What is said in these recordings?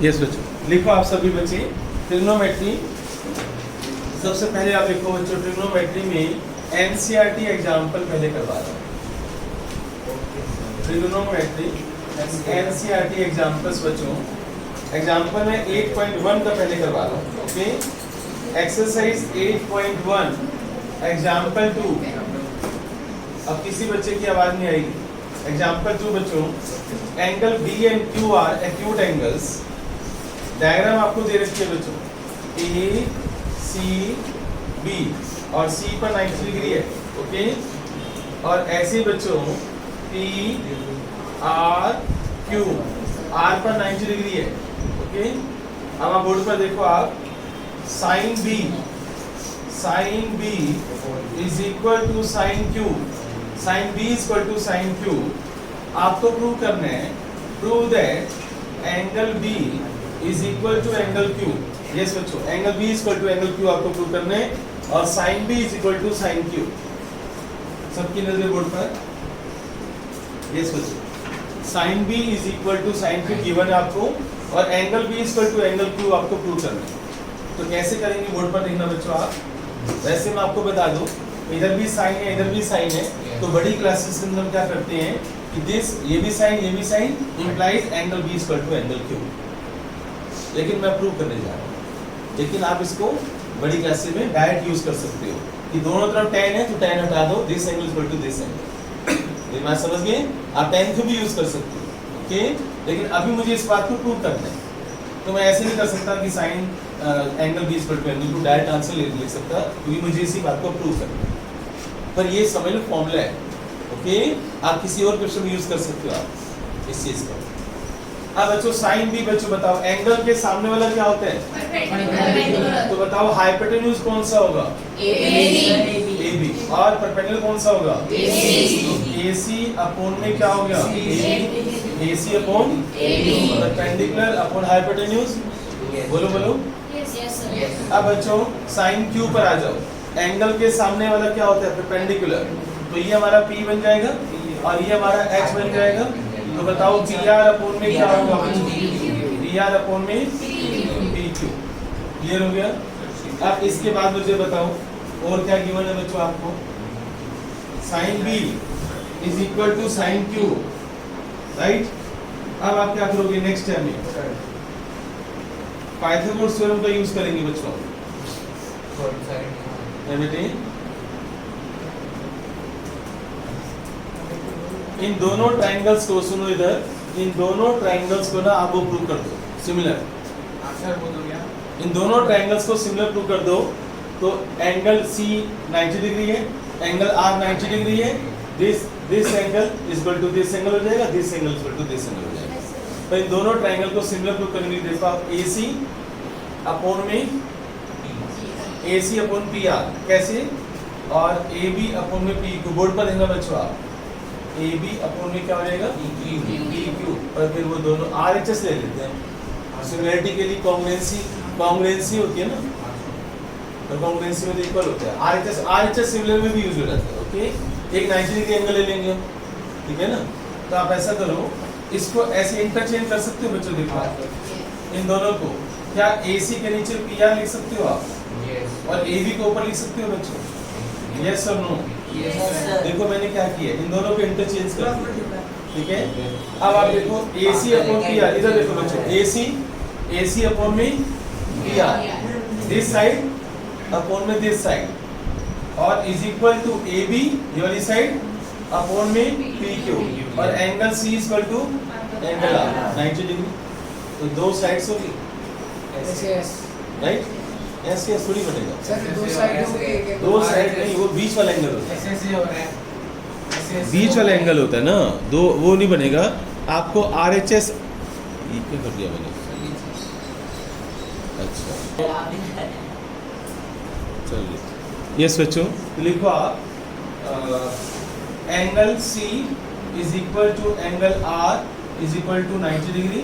Yes बच्चों, लिखो आप सभी बच्चे ट्रिग्नोमेट्री। सबसे पहले आप लिखो बच्चों ट्रिग्नोमेट्री में एनसीईआरटी एग्जाम्पल पहले करवा रहा हूँ। ट्रिग्नोमेट्री एनसीईआरटी एग्जाम्पल्स बच्चों, एग्जाम्पल में 8.1 का पहले करवा रहा हूँ। Okay, exercise 8.1 example 2। अब किसी बच्चे की आवाज नहीं आएगी। एग्जाम्पल 2 बच्चों, angle B and Q are acute angles. Diagram आपको दे रखी है बच्चों, ए सी बी और सी पर 90 डिग्री है। ओके, और ऐसे बच्चों पी आर क्यू, आर पर 90 डिग्री है। ओके, अब आप बोर्ड पर देखो आप, sine B is equal to sine Q, sine B is equal to sine Q. आपको प्रूव करना है, prove that angle B is equal to angle Q. Yes बच्चों, angle B is equal to angle Q आपको prove करना है, और sine B is equal to sine Q. सबकी नजर बोर्ड पर। यस बच्चों, sine B is equal to sine Q given है आपको, और angle B is equal to angle Q आपको प्रूव करना है। तो कैसे करेंगे बोर्ड पर देखना बच्चों आप। वैसे मैं आपको बता दूं, इधर भी साइन है इधर भी साइन है, तो बड़ी क्लासेस में हम क्या करते हैं कि दिस ये भी sine implies angle B equal to angle Q. लेकिन मैं प्रूव करने जा रहा हूँ, लेकिन आप इसको बड़ी क्लासेस में डायरेक्ट यूज कर सकते हो कि दोनों तरफ tan है तो tan हटा दो, this angle equal to this angle. ये बात समझ गए? आप tan को भी यूज कर सकते हो। ओके, लेकिन अभी मुझे इस बात को प्रूव करना है, तो मैं ऐसे नहीं कर सकता कि sine angle B equal to angle to direct answer लिख सकता, क्योंकि मुझे इसी बात को प्रूव करना है। पर ये समझ लो फॉर्मूला है। ओके, आप किसी और क्वेश्चन में यूज कर सकते हो आप इस चीज को। अब बच्चों साइन बी, बच्चों बताओ एंगल के सामने वाला क्या होता है? तो बताओ हाइपोटेन्यूज कौन सा होगा? AB। और परपेंडिकुलर कौन सा होगा? AC अपॉन में क्या हो गया? AC upon perpendicular upon hypotenuse. बोलो बोलो। अब बच्चों साइन क्यू पर आ जाओ, एंगल के सामने वाला क्या होता है? परपेंडिकुलर। तो ये हमारा P बन जाएगा और ये हमारा H बन जाएगा। तो बताओ PR अपॉन में क्या होगा? PR अपॉन में PQ। क्लियर हो गया? अब इसके बाद मुझे बताओ और क्या गिवन है बच्चों आपको? Sine B is equal to sine Q, right? अब आप क्या करोगे नेक्स्ट टाइम में? पाइथागोरस थ्योरम का यूज करेंगे बच्चों। बेटे इन दोनों ट्रायंगल्स को सुनो इधर, इन दोनों ट्रायंगल्स को ना आप वो प्रूव कर दो सिमिलर। इन दोनों ट्रायंगल्स को सिमिलर प्रूव कर दो, तो एंगल C 90 डिग्री है, एंगल R 90 डिग्री है, this angle is equal to this angle हो जाएगा, this angle is equal to this angle हो जाएगा। तो इन दोनों ट्रायंगल को सिमिलर प्रूव करने के लिए देखो आप AC अपॉन में AC अपॉन PR कैसे, और AB अपॉन में PQ। बोर्ड पर देंगे बच्चों आप, AB अपॉन में क्या हो जाएगा? PQ। और फिर वो दोनों RHS ले लेते हैं सिमिलरिटी के लिए। कॉन्ग्रुएंसी होती है ना, तो कॉन्ग्रुएंसी में इक्वल होता है। RHS सिमिलर में भी यूज हो जाता है। ओके, एक 90 डिग्री एंगल ले लेंगे, ठीक है ना? तो आप ऐसा करो, इसको ऐसे इंटरचेंज कर सकते हो बच्चों। देखो इन दोनों को, क्या AC के नीचे PR लिख सकते हो आप? और AB को ऊपर लिख सकते हो बच्चों? यस और नो? देखो मैंने क्या किया, इन दोनों को इंटरचेंज कर दिया, ठीक है? अब आप देखो AC अपॉन PR, इधर देखो बच्चों, AC अपॉन में PR, दिस साइड अपॉन में दिस साइड, और इज इक्वल टू AB ये वाली साइड अपॉन में PQ, और angle C is equal to angle R 90 degree. तो दो साइड्स होगी, राइट? ऐसे थोड़ी बनेगा सर, दो साइड नहीं, वो बीच वाला एंगल होता है, बीच वाला एंगल होता है ना, दो वो नहीं बनेगा। आपको RHS ये क्या कर दिया मैंने? अच्छा चलिए, यस बच्चों लिखो आप, angle C is equal to angle R is equal to 90 degree.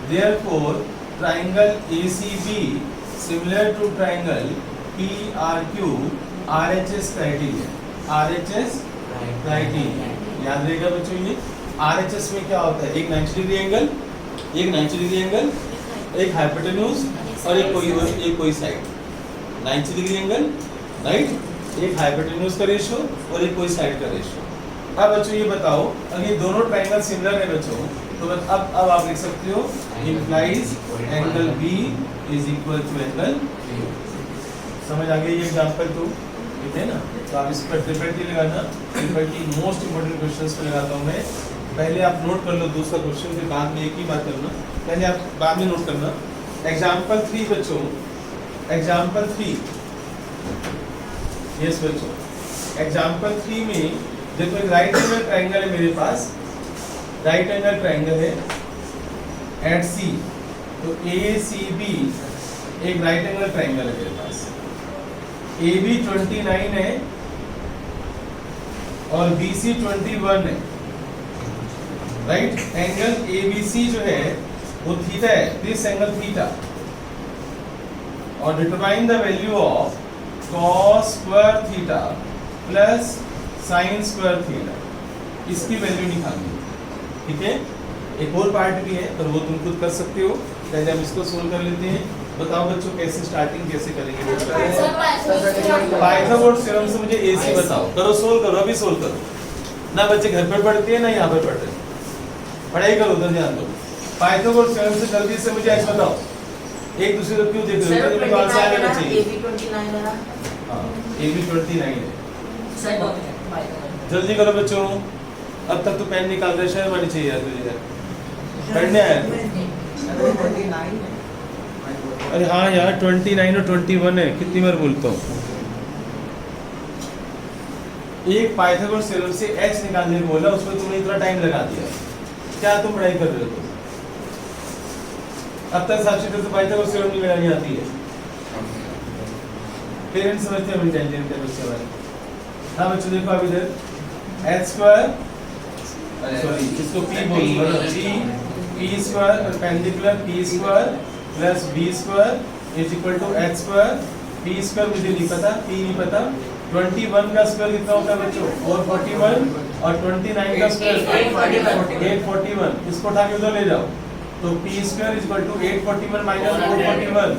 Therefore triangle ACB similar to triangle PRQ RHS criteria, RHS criteria याद रहेगा बच्चों। ये RHS में क्या होता है? एक 90 डिग्री एंगल, एक 90 डिग्री एंगल, एक हाइपोटेन्यूज और एक कोई साइड 90 डिग्री एंगल, राइट? एक हाइपोटेन्यूज का रेशियो और एक कोई साइड का रेशियो। अब बच्चों ये बताओ, अगर ये दोनों ट्रायंगल सिमिलर है बच्चों, तो अब आप लिख सकते हो implies angle B is equal to angle. समझ आ गई ये एग्जांपल तो, ठीक है ना? तो आप इस पर डिफरेंटली लगाना, डिफरेंटली मोस्ट इंपोर्टेंट क्वेश्चंस पे लगाता हूँ मैं। पहले आप नोट कर लो दूसरा क्वेश्चन, फिर बाद में एक ही बात करना, पहले आप बाद में नोट करना। एग्जांपल 3 बच्चों, एग्जांपल 3, यस बच्चों, एग्जांपल 3 में देखो एक राइट एंगल ट्रायंगल है मेरे पास, राइट एंगल ट्रायंगल है एट सी, तो ए सी बी एक राइट एंगल ट्रायंगल है मेरे पास, ए बी 29 है और बी सी 21 है, right? Angle A B C जो है वो थीटा है, दिस एंगल थीटा, और determine the value of cos square theta plus sine square theta, इसकी वैल्यू निकालनी है, ठीक है? एक और पार्ट भी है पर वो तुम खुद कर सकते हो। पहले हम इसको सोल्व कर लेते हैं। बताओ बच्चों कैसे स्टार्टिंग कैसे करेंगे? पाइथागोरस थ्योरम से मुझे एसी बताओ, करो सोल्व करो, अभी सोल्व करो ना। बच्चे घर पर पढ़ते हैं ना यहाँ पर पढ़ रहे हैं, पढ़ाई करो, उधर ध्यान दो। पाइथागोरस थ्योरम से जल्दी से मुझे एच बताओ। एक दूसरे को क्यों देख रहे हो? मेरे पास आ जाना चाहिए। AB 29 है। हां AB 29 है। सही बात है। जल्दी करो बच्चों, अब तक तो पेन निकाल रहे, शर्म आनी चाहिए यार तुझे यार, पढ़ने आया। अरे हाँ यार 29 और 21 है, कितनी बार बोलता हूँ। एक पाइथागोरस थ्योरम से h निकालने को बोला, उसमें तुमने इतना टाइम लगा दिया। क्या तुम पढ़ाई कर रहे हो? अब तक साक्षी तो पाइथागोरस थ्योरम नहीं लगानी आती है। पेरेंट्स समझते हैं इंटेलिजेंट है बच्चे वाले। हाँ बच्चों देखो अब इधर h स्क्वायर, सॉरी इसको p बोलूंगा ना, p square perpendicular p square plus b square is equal to h square. p square मुझे नहीं पता, p नहीं पता। 21 का स्क्वायर कितना होता है बच्चों? 441, और 29 का स्क्वायर 841। इसको उठा के उधर ले जाओ, तो p square is equal to 841 minus 441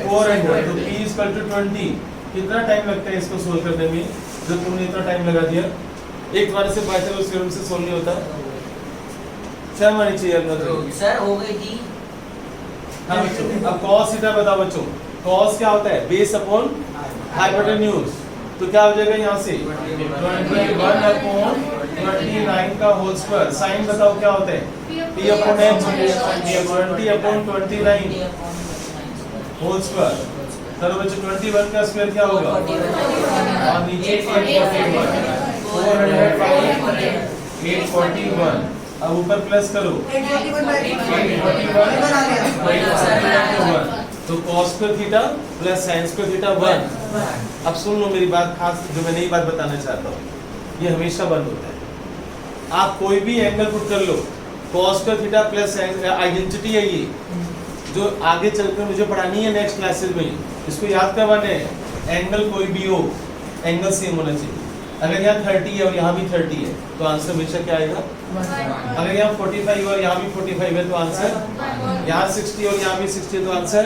400, तो p इज इक्वल टू 20। कितना टाइम लगता है इसको सोल्व करने में, जो तुमने इतना टाइम लगा दिया? एक बार से पाइथागोरस थ्योरम से सोल्व नहीं होता। शर्म आनी चाहिए अंदर तो। सर हो गई जी। हाँ बच्चों, अब cos थीटा बताओ बच्चों। cos क्या होता है? Base upon hypotenuse. तो क्या हो जाएगा यहाँ से 21 अपॉन 29 का होल स्क्वायर। साइन बताओ क्या होता है? p अपॉन h, 20 अपॉन 29 होल स्क्वायर। चलो बच्चों 21 का स्क्वायर क्या होगा? और नीचे 841। अब ऊपर प्लस करो 841, तो cos square theta plus sin square theta 1। अब सुन लो मेरी बात, खास जो मैं नई बात बताना चाहता हूँ, ये हमेशा बंद होता है। आप कोई भी एंगल पुट कर लो, cos square theta plus sin identity है ये, जो आगे चलकर मुझे पढ़ानी है नेक्स्ट क्लासेस में। इसको याद करवाना है। एंगल कोई भी हो, एंगल सेम होना चाहिए। अगर यहाँ 30 है और यहाँ भी 30 है तो आंसर हमेशा क्या आएगा? अगर यहाँ 45 और यहाँ भी 45 है तो आंसर, यहाँ 60 और यहाँ भी 60 है तो आंसर,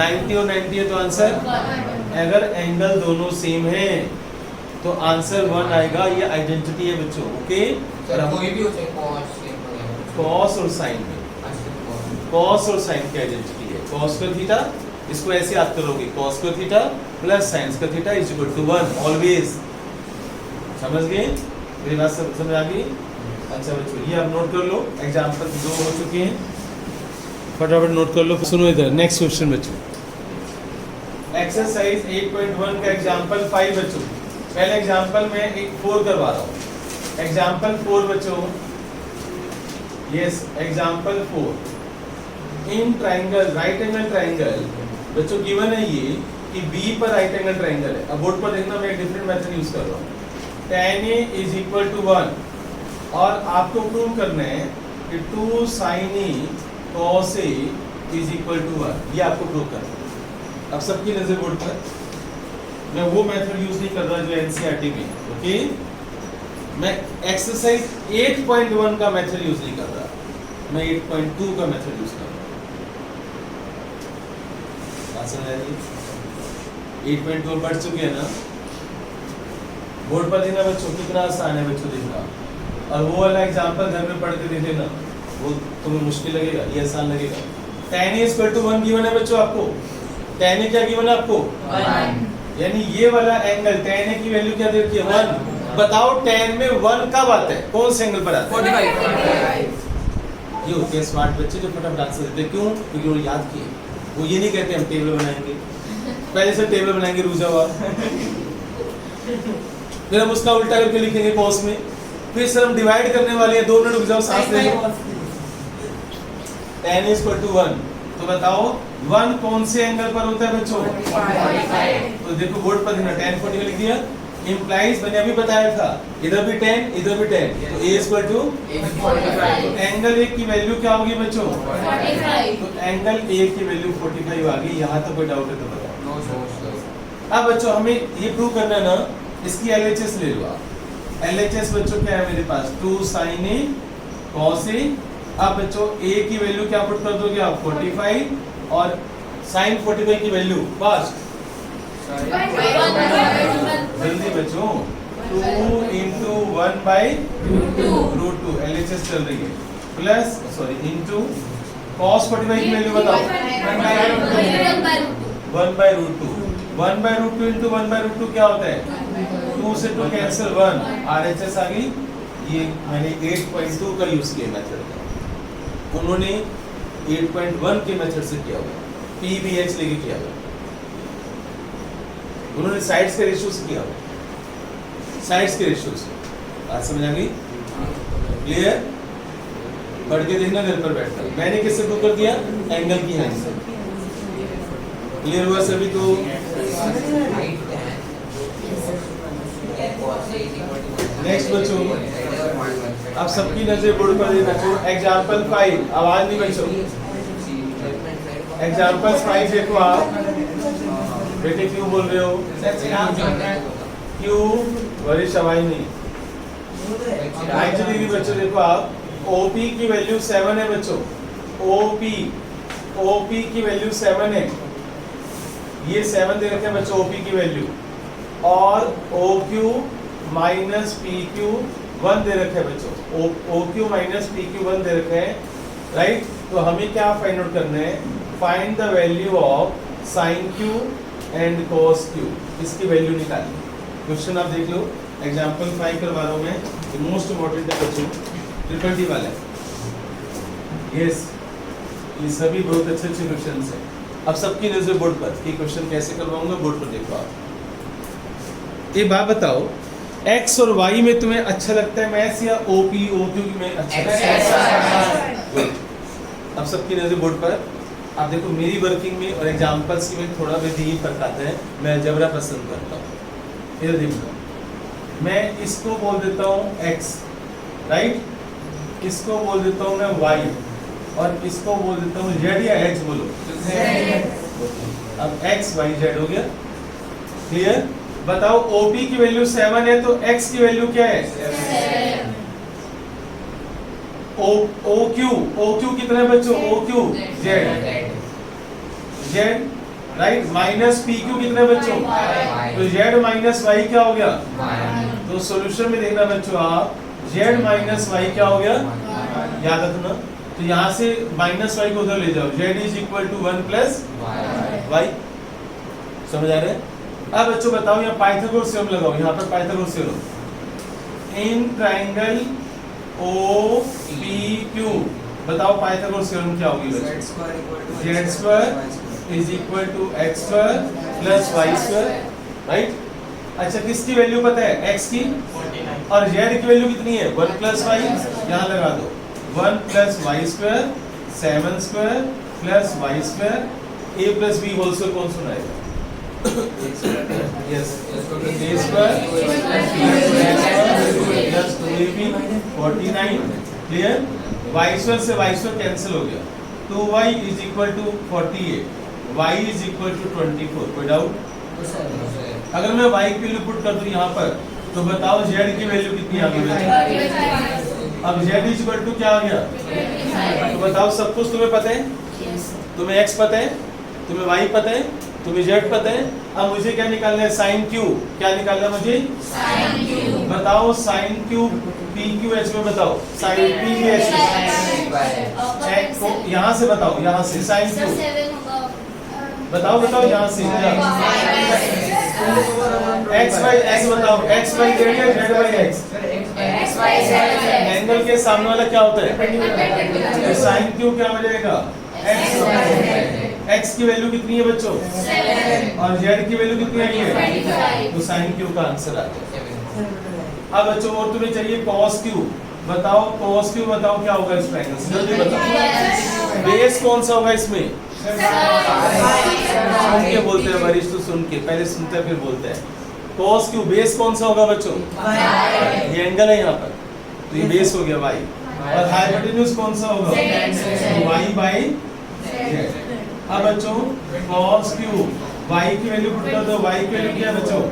90 और 90 है तो आंसर। अगर एंगल दोनों सेम है तो आंसर 1 आएगा। ये आइडेंटिटी है बच्चों, ओके? कोई भी हो चाहे cos और sin में, cos और sin की आइडेंटिटी है। cos स्क्वायर थीटा, इसको ऐसे याद करोगे, cos square theta plus sin square theta is equal to 1 always. समझ गए? मेरी बात समझ आ गई? अच्छा बच्चों ये आप नोट कर लो, एग्जांपल 2 हो चुके हैं, फटाफट नोट कर लो। सुनो इधर नेक्स्ट क्वेश्चन बच्चों, एक्सरसाइज 8.1 का एग्जांपल 5 बच्चों। पहले एग्जांपल में एक 4 करवा रहा हूँ। एग्जांपल 4 बच्चों, yes example 4 in triangle, right angle triangle बच्चों गिवन है ये कि B पर राइट एंगल ट्राइंगल है। अब बोर्ड पर देखना, मैं एक डिफरेंट मेथड यूज कर रहा हूँ। tan A is equal to 1 और आपको प्रूव करना है कि 2 sin A cos A is equal to 1। ये आपको प्रूव करना है। अब सबकी नजर बोर्ड पर, मैं वो मेथड यूज नहीं कर रहा जो एनसीईआरटी में, ओके? मैं एक्सरसाइज 8.1 का मेथड यूज नहीं कर रहा, मैं 8.2 का मेथड यूज कर रहा हूँ। बात समझ आ रही है? 8.2 पढ़ चुके हैं ना? बोर्ड पर देना बच्चों, कितना आसान है बच्चों देखना। और वो वाला एग्जांपल घर में पढ़ के देख लेना, वो तुम्हें मुश्किल लगेगा, ये आसान लगेगा। tan a equal to 1 given है बच्चों आपको। tan a क्या गिवन है आपको? 1। यानी ये वाला एंगल tan a की वैल्यू क्या दे रखी है? 1। बताओ tan में 1 कब आता है, कौन से एंगल पर आता है? 45। ये होते हैं स्मार्ट बच्चे जो फटाफट आंसर देते हैं। क्यों? क्योंकि वो याद किए। वो ये नहीं कहते हम टेबल बनाएंगे, पहले से टेबल बनाएंगे रुझा हुआ, फिर हम उसका उल्टा करके लिखेंगे कॉस में, फिर सर हम डिवाइड करने वाले हैं, 2 मिनट रुक जाओ, सांस ले लो। tan इक्वल टू 1, तो बताओ 1 कौन से एंगल पर होता है बच्चों? 45। तो देखो बोर्ड पर देना, tan 45 लिख दिया। इम्प्लाइज मैंने अभी बताया था, इधर भी 10 इधर भी 10, तो a equal to 45। Angle a की वैल्यू क्या होगी बच्चों? 45। तो एंगल a की वैल्यू 45 आ गई। यहाँ तक कोई डाउट है तो बताओ। अब बच्चों हमें ये प्रूव करना है ना, इसकी LHS ले लो आप। LHS बच्चों क्या है मेरे पास? 2 sin a cos a। अब बच्चों a की वैल्यू क्या पुट कर दोगे आप? 45 और sin 45 की वैल्यू फास्ट जल्दी बच्चों 2 into 1 by root 2 LHS चल रही है प्लस सॉरी into cos 45 की वैल्यू बताओ 1 by root 2 1 by root 2 into 1 by root 2 क्या होता है? 2 से 2 कैंसिल 1 RHS आ गई। ये मैंने 8.2 का यूज किया मेथड का, उन्होंने 8.1 के मेथड से किया हुआ, PBH लेके किया हुआ, उन्होंने साइड्स के रेशियो से किया हुआ, साइड्स के रेशियो से। बात समझ आ गई? क्लियर? पढ़ के देखना घर पर बैठकर। मैंने किससे प्रूव कर दिया? एंगल की हेल्प से। क्लियर हुआ सभी को? नेक्स्ट बच्चों, अब सबकी नजर बोर्ड पर दे बच्चों। एग्जाम्पल 5, आवाज नहीं बच्चों। एग्जाम्पल 5 देखो आप। बेटे क्यों बोल रहे हो? क्यों? वरिष्ठ आवाज नहीं। एक्चुअली बच्चों देखो आप, OP की वैल्यू 7 है बच्चों। OP की वैल्यू 7 है, ये 7 दे रखे हैं बच्चों OP की वैल्यू, और OQ माइनस PQ 1 दे रखे हैं बच्चों। OQ माइनस PQ 1 दे रखे हैं, राइट? तो हमें क्या फाइंड आउट करना है? Find the value of sin Q and cos Q, इसकी वैल्यू निकालनी। क्वेश्चन आप देख लो, एग्जाम्पल 5 करवा रहा हूँ मैं, ये मोस्ट इम्पोर्टेंट है बच्चों, ट्रिपल टी वाला है। यस, ये सभी बहुत अच्छे अच्छे क्वेश्चन हैं। अब सबकी नजर बोर्ड पर, ये क्वेश्चन कैसे करवाऊंगा बोर्ड पर देखो आप। एक बात बताओ, x और y में तुम्हें अच्छा लगता है मैथ्स या OQ में अच्छा लगता है? अब सबकी नजर बोर्ड पर। आप देखो मेरी वर्किंग में और एग्जाम्पल्स की में थोड़ा भी फर्क आता है। मैं अलजेब्रा पसंद करता हूँ। इधर देखो, मैं इसको बोल देता हूँ x, राइट? इसको बोल देता हूँ मैं y, और इसको बोल देता हूँ z या h बोलो। अब x y z हो गया। क्लियर? बताओ OP की वैल्यू 7 है तो x की वैल्यू क्या है? 7। OQ कितना है बच्चों? OQ z, right? Minus PQ कितना है बच्चों? तो z माइनस y क्या हो गया? तो सॉल्यूशन में देखना बच्चों आप, z माइनस y क्या हो गया? याद रखना। तो यहाँ से माइनस y को उधर ले जाओ, z is equal to 1 plus y। समझ आ रहा है? अब बच्चों बताओ, यहाँ पाइथागोरस थ्योरम लगाओ। यहाँ पर Pythagoras theorem in triangle OPQ, बताओ पाइथागोरस थ्योरम क्या होगी बच्चों? z square is equal to x square plus y square, right? अच्छा, किसकी वैल्यू पता है? x की, और z की वैल्यू कितनी है? 1 प्लस y। यहाँ लगा दो, 1 plus y square 7 square plus y square, a plus b whole square कौन सुनाएगा? yes, a square plus 2ab 49। Clear? y square से y स्क्वायर कैंसिल हो गया, 2y is equal to 48, y is equal to 24। कोई doubt? अगर मैं y की value put कर दूं यहाँ पर, तो बताओ z की वैल्यू कितनी आ गई? अब z इज इक्वल टू क्या आ गया? तो बताओ, सब कुछ तुम्हें पता है? तुम्हें x पता है, तुम्हें y पता है, तुम्हें z पता है। अब मुझे क्या निकालना है, साइन क्यू। क्या निकालना है मुझे, साइन क्यू। बताओ sine Q P Q H में बताओ, साइन पी क्यू एच को यहाँ से बताओ, यहाँ से साइन क्यू बताओ, बताओ यहाँ से एक्स बाई एक्स बताओ, एक्स बाई जेड या जेड बाई एक्स। एंगल के सामने वाला क्या होता है, तो साइन क्यू क्या हो जाएगा, एक्स की वैल्यू कितनी है बच्चों, और जेड की वैल्यू कितनी आई है, तो साइन क्यू का आंसर आ गया। अब बच्चों और तुम्हें चाहिए कॉस क्यू। बताओ कॉस क्यू, बताओ क्या होगा इस ट्रायंगल से, जल्दी बताओ। बेस कौन सा होगा इसमें, सुन के बोलते हैं वरिष्ठ, तो सुन के, पहले सुनते हैं फिर बोलते हैं। कॉस क्यू बेस कौन सा होगा बच्चों, ये एंगल है यहाँ पर, तो ये बेस हो गया y। और हाइपोटेन्यूज कौन सा होगा, y बाई z। अब बच्चों cos क्यू, y की वैल्यू पुट कर दो, y की वैल्यू क्या है बच्चों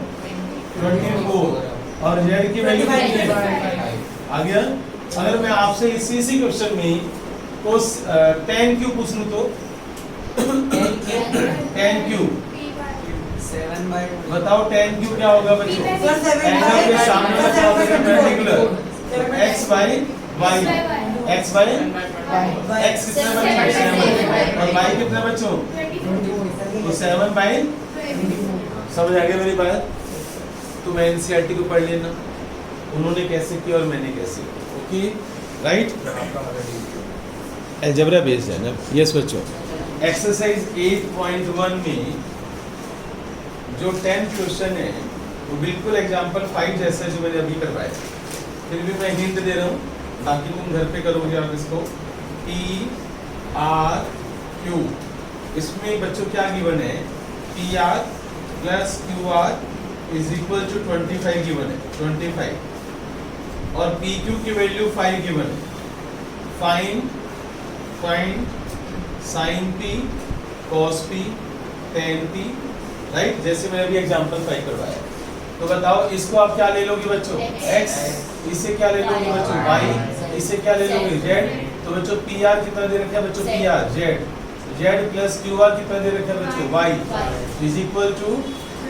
24, और z की वैल्यू कितनी है, आ गया। अगर मैं आपसे इसी क्वेश्चन में cos tan क्यू पूछ लूं तो tan क्यू बताओ, tan क्यू क्या होगा बच्चों, एंगल के सामने का क्या होगा, perpendicular x by y, x by x कितना बच्चों 7, और y कितना बच्चों, तो 7 बाई, समझ आ गया मेरी बात। तो मैं एनसीईआरटी को पढ़ लेना, उन्होंने कैसे किया और मैंने कैसे किया, ओके राइट। अलजेब्रा बेस्ड है ना, यस बच्चों। एक्सरसाइज 8.1 में जो 10 क्वेश्चन है वो बिल्कुल एग्जाम्पल 5 जैसा जो मैंने अभी करवाया, फिर भी मैं हिंट दे रहा हूँ, बाकी तुम घर पे करोगे आप इसको। पी आर क्यू, इसमें बच्चों क्या गिवन है, P R plus Q R is equal to 25 given है, 25, और पी क्यू की वैल्यू 5 गिवन है। Find sine P, cos P, tan P, right, जैसे मैंने अभी एग्जांपल 5 करवाया। तो बताओ इसको आप क्या ले लोगे बच्चों, x, इसे क्या ले लोगे बच्चों y, इसे क्या ले लोगे z। तो बच्चों पी आर कितना दे रखा है बच्चों, P R z plus Q are कितना दे रखा है बच्चों y इज इक्वल टू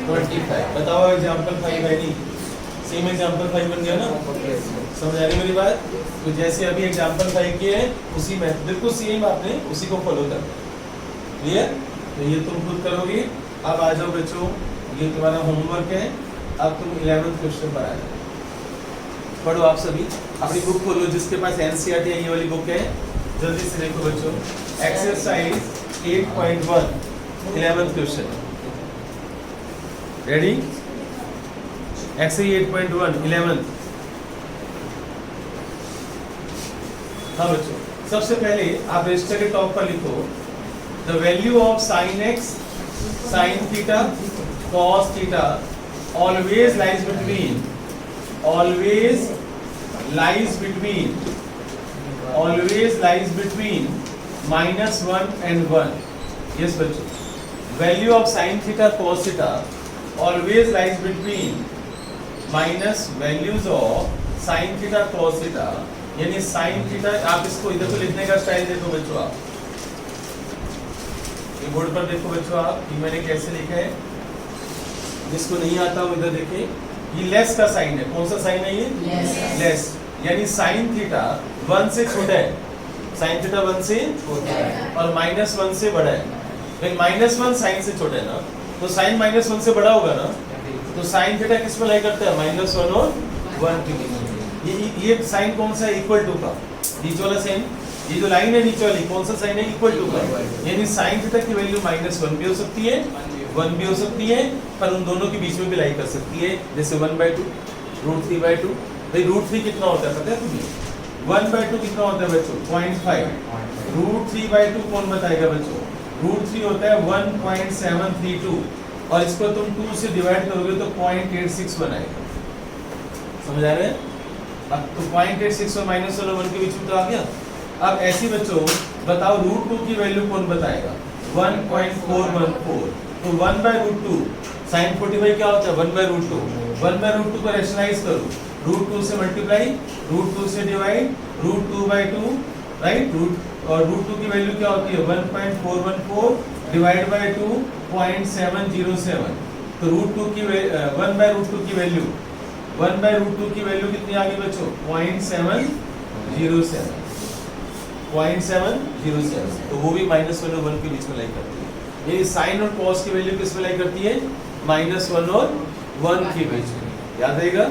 25। बताओ एग्जांपल 5 है नहीं, सेम एग्जांपल 5 बन गया ना, समझ आ रही मेरी बात। तो जैसे अभी एग्जांपल 5 किए हैं उसी में बिल्कुल सेम आपने उसी को फॉलो करना है, क्लियर। तो ये तुम खुद करोगे। अब आ जाओ बच्चों, ये तुम्हारा होमवर्क है, अब तुम 11th क्वेश्चन पर आ जाओ। पढ़ो आप सभी, अपनी बुक खोलो, जिसके पास एनसीईआरटी है ये वाली बुक है, जल्दी से देखो बच्चों। Exercise 8.1 11th question, ready. Exercise 8.1 11th। हाँ बच्चों, सबसे पहले आप रजिस्टर के टॉप पर लिखो, the value of sine x, sine theta, cos theta always lies between -1 and 1। yes बच्चों, value of sin theta cos theta always lies between minus values of sin theta cos theta, यानी sin theta। आप इसको इधर को लिखने का style देखो बच्चों, आप ये बोर्ड पर देखो बच्चों, आप ये मैंने कैसे लिखा है, जिसको नहीं आता वो इधर देखें। ये लेस का साइन है, कौन सा साइन है ये, लेस, यानी साइन थीटा 1 से छोटा है, साइन थीटा 1 से छोटा है और -1 से बड़ा है। फिर -1 साइन से छोटा है ना, तो साइन -1 से बड़ा होगा ना, तो साइन थीटा किस में लाई करता है, -1 और 1 के बीच। ये साइन कौन सा है, इक्वल टू का, नीचे वाला साइन, ये जो लाइन है नीचे वाली कौन सा साइन है, इक्वल टू का, यानी साइन थीटा की वैल्यू -1 भी हो सकती है, 1 भी हो सकती है, पर उन दोनों के बीच में भी लाई कर सकती है, जैसे 1/2, √3/2। भाई √3 कितना होता है पता है तुम्हें, 1/2 कितना होता है बच्चों, 0.5। √3/2 कौन बताएगा बच्चों, √3 होता है 1.732, और इसको तुम 2 से डिवाइड करोगे तो 0.86 बनाएगा, समझ आ रहे हैं। अब तो 0.86 और -1 के बीच में तो आ गया। अब ऐसी बच्चों बताओ √2 की वैल्यू कौन बताएगा, 1.414। तो 1/√2 sin 45 क्या होता है, 1/√2। 1/√2 को रैशनलाइज करो, √2 से मल्टीप्लाई, √2 से डिवाइड, √2/2, राइट। और √2 की वैल्यू क्या होती है 1.414, डिवाइड बाय 2 0.707, तो √2 की 1/√2 की वैल्यू 1/√2 की वैल्यू कितनी आ गई बच्चों? 0.707, 0.707, तो वो भी -1 और 1 के बीच में लाई करती है। ये साइन और कॉस की वैल्यू किस में लाई करती है? -1 और 1 के बीच में, याद रहेगा।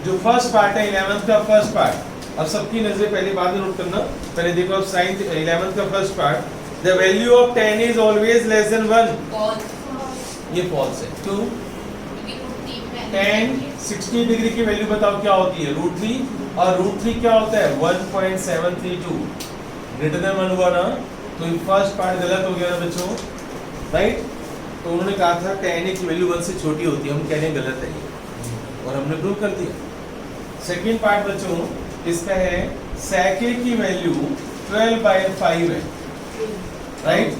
जो फर्स्ट पार्ट है 11th का फर्स्ट पार्ट, अब सबकी नजरें पहले बाद में नोट करना, पहले देखो अब साइन 11th का first part, the value of tan is always less than 1, ये फॉल्स है। 2 tan 60 डिग्री की वैल्यू बताओ क्या होती है? √3, और √3 क्या होता है? 1.732, ग्रेटर देन 1 हुआ ना, तो ये फर्स्ट पार्ट गलत हो गया ना बच्चों, राइट। तो उन्होंने कहा था tan की वैल्यू 1 से छोटी होती है, हम कह रहे हैं गलत है ये, और हमने प्रूव कर दिया। सेकंड पार्ट बच्चों इसका है sec A की वैल्यू 12/5 है, राइट।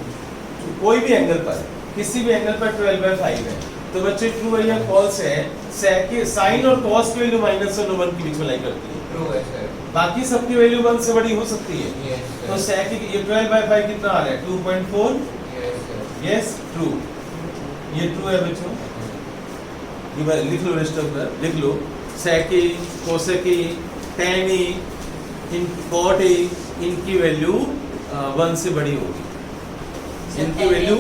कोई भी एंगल पर, किसी भी एंगल पर 12/5 है, तो बच्चे ट्रू है या फॉल्स है? sec A साइन और cos की वैल्यू -1 और 1 के बीच में लाई करती है, ट्रू है सर। बाकी सबकी वैल्यू 1 से बड़ी हो सकती है। यस तो सर। sec A ये 12/5 कितना आ रहा है? 2.4, यस सर। यस ट्रू, ये ट्रू है बच्चों। ये लिख लो, रेस्ट ऑफ लिख लो, sec A, cosec A, tan A, cot A, इनकी वैल्यू 1 से बड़ी होगी, इनकी वैल्यू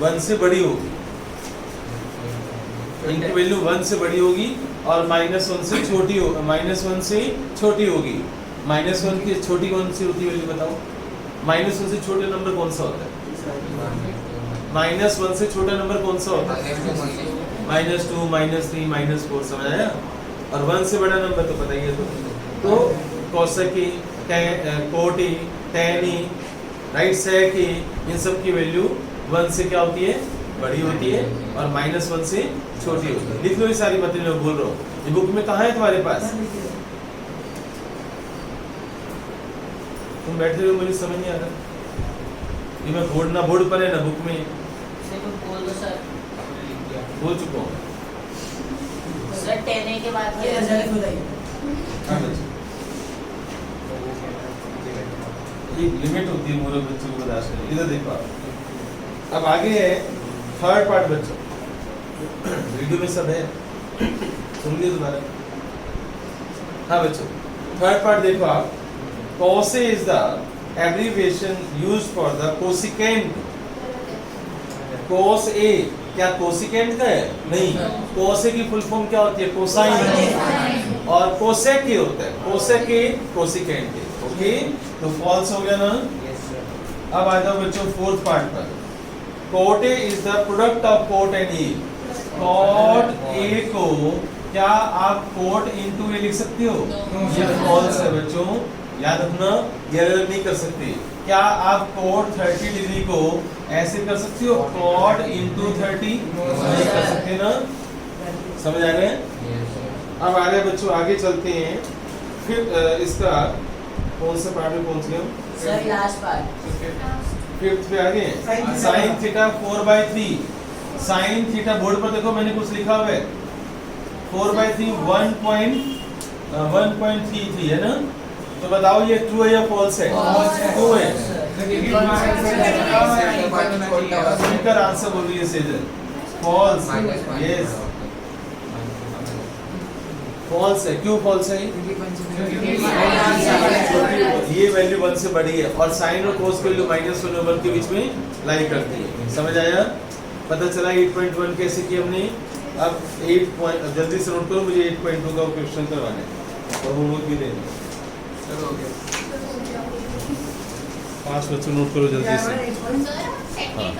1 से बड़ी होगी, इनकी वैल्यू 1 से बड़ी होगी, और -1 से छोटी हो, -1 से छोटी होगी। -1 की छोटी कौन सी होती है वैल्यू बताओ? -1 से छोटा नंबर कौन सा होता है? -1 से छोटा नंबर कौन सा होता है? -2, -3, -4, समझ आया? और 1 से बड़ा नंबर तो पता ही है। तो cosec A, cot A, tan A, right, sec A, इन सब की वैल्यू 1 से क्या होती है? बड़ी होती है, और -1 से छोटी होती है। लिख लो ये सारी बातें मैं बोल रहा हूँ, ये बुक में कहाँ है तुम्हारे पास? तुम बैठे हो, मुझे समझ नहीं आ रहा, ये मैं बोर्ड ना बोर्ड पर है ना बुक में, सर कुछ बोल दो सर। बोल चुका हूँ। सर tan A के बाद क्या है? हाँ बच्चे, एक लिमिट होती है मोरे बच्चों को बर्दाश्त करने। इधर देखो आप, अब आगे है थर्ड पार्ट बच्चों, वीडियो में सब है, सुन लिए दोबारा। हाँ बच्चों, थर्ड पार्ट देखो आप, cos A is the abbreviation used for the cosecant। cos A क्या कोसिकेंट का है? नहीं, cos A की फुल फॉर्म क्या होती है? कोसाइन, और cosec A होता है, cosec A cosecant A, okay. तो फॉल्स हो गया ना। अब आ जाओ बच्चों फोर्थ पार्ट पर, cot A is the product of cot and A। cot A को क्या आप cot into A लिख सकते हो? ये फॉल्स है बच्चों, याद रखना, ये अलग नहीं कर सकते। क्या आप cot 30 डिग्री को ऐसे कर सकते हो? cot into 30 नहीं कर सकते ना, समझ आ रहे हैं? अब आ रहे बच्चों, आगे चलते हैं। फिर इसका कौन सा पार्ट में पहुंच गए हम? Sir last part. फिफ्थ पे आ गए। Sine theta 4/3, sine theta board पर देखो मैंने कुछ लिखा हुआ है, 4/3 1.33 है ना, तो बताओ ये ट्रू है या फॉल्स है? ट्रू है। सुनकर आंसर बोलिए सेजल। फॉल्स, यस फॉल्स है। क्यों फॉल्स है? ये वैल्यू 1 से बड़ी है, और साइन और कोस की वैल्यू -1 और 1 के बीच में लाई करती है। समझ आया? पता चला 8.1 कैसे किया हमने। अब 8 पॉइंट जल्दी से नोट करो, मुझे 8.2 का क्वेश्चन करवाना है और होमवर्क भी देना है। 5 बच्चों नोट करो जल्दी से। हाँ।